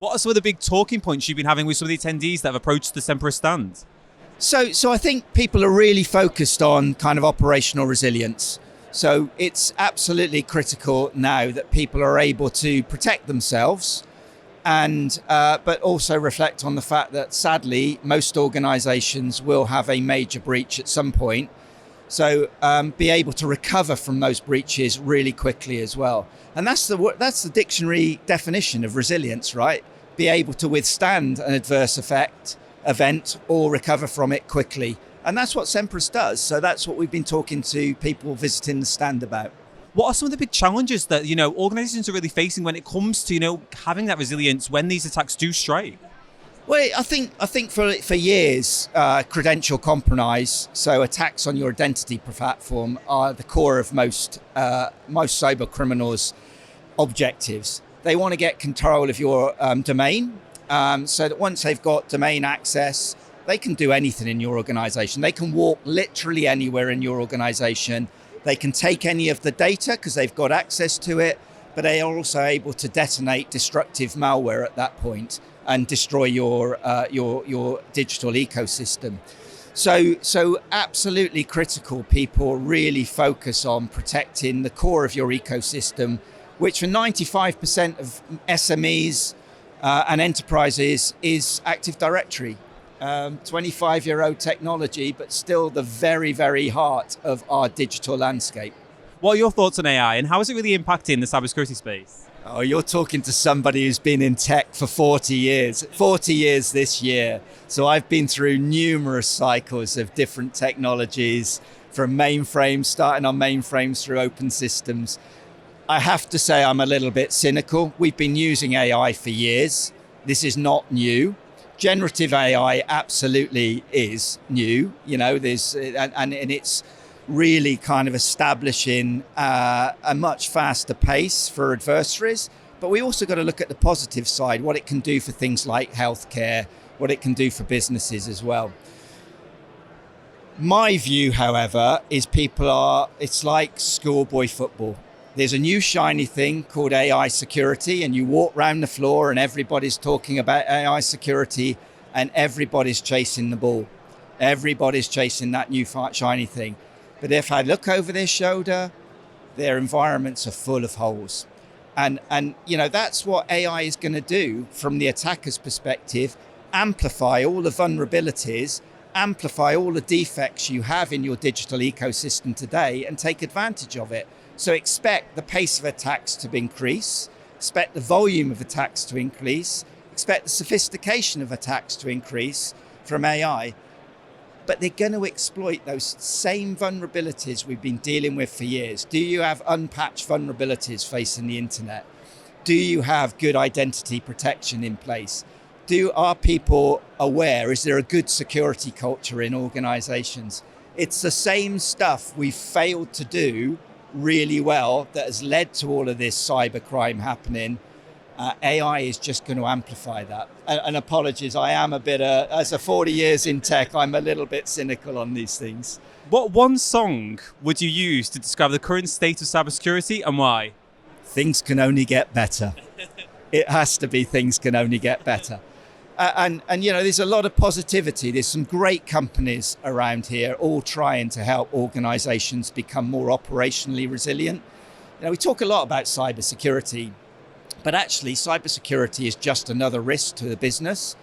What are some of the big talking points you've been having with some of the attendees that have approached the Semperis stand? So I think people are really focused on kind of operational resilience. So it's absolutely critical now that people are able to protect themselves and but also reflect on the fact that sadly most organizations will have a major breach at some point. So be able to recover from those breaches really quickly as well. And that's the dictionary definition of resilience, right? Be able to withstand an adverse event or recover from it quickly. And that's what Semperis does. So that's what we've been talking to people visiting the stand about. What are some of the big challenges that, organizations are really facing when it comes to, having that resilience when these attacks do strike? Well, I think for years, credential compromise, so attacks on your identity platform, are the core of most cyber criminals' objectives. They want to get control of your domain, so that once they've got domain access, they can do anything in your organization. They can walk literally anywhere in your organization. They can take any of the data because they've got access to it, but they are also able to detonate destructive malware at that point and destroy your digital ecosystem. So absolutely critical. People really focus on protecting the core of your ecosystem, which for 95% of SMEs and enterprises is Active Directory. 25-year-old technology, but still the very, very heart of our digital landscape. What are your thoughts on AI and how is it really impacting the cybersecurity space? Oh, you're talking to somebody who's been in tech for 40 years. 40 years this year. So I've been through numerous cycles of different technologies, from mainframes, starting on mainframes through open systems. I have to say I'm a little bit cynical. We've been using AI for years. This is not new. Generative AI absolutely is new. There's and it's really kind of establishing a much faster pace for adversaries. But we also got to look at the positive side, what it can do for things like healthcare, what it can do for businesses as well. My view, however, is it's like schoolboy football. There's a new shiny thing called AI security, and you walk around the floor and everybody's talking about AI security and everybody's chasing the ball. Everybody's chasing that new shiny thing. But if I look over their shoulder, their environments are full of holes. And that's what AI is going to do from the attacker's perspective, amplify all the vulnerabilities, amplify all the defects you have in your digital ecosystem today and take advantage of it. So expect the pace of attacks to increase, expect the volume of attacks to increase, expect the sophistication of attacks to increase from AI. But they're going to exploit those same vulnerabilities we've been dealing with for years. Do you have unpatched vulnerabilities facing the internet? Do you have good identity protection in place? Are people aware? Is there a good security culture in organizations? It's the same stuff we've failed to do really well that has led to all of this cybercrime happening. AI is just going to amplify that. And apologies, I am as a 40 years in tech, I'm a little bit cynical on these things. What one song would you use to describe the current state of cybersecurity and why? Things can only get better. It has to be things can only get better. And there's a lot of positivity. There's some great companies around here all trying to help organizations become more operationally resilient. We talk a lot about cybersecurity, but actually cybersecurity is just another risk to the business.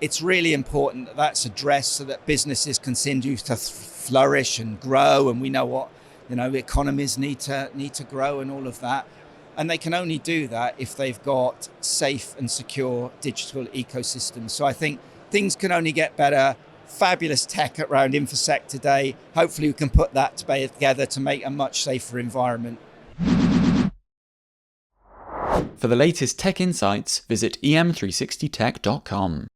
It's really important that that's addressed so that businesses continue to flourish and grow. And we know what, economies need to grow and all of that. And they can only do that if they've got safe and secure digital ecosystems. So I think things can only get better. Fabulous tech around InfoSec today. Hopefully we can put that together to make a much safer environment. For the latest tech insights, visit em360tech.com.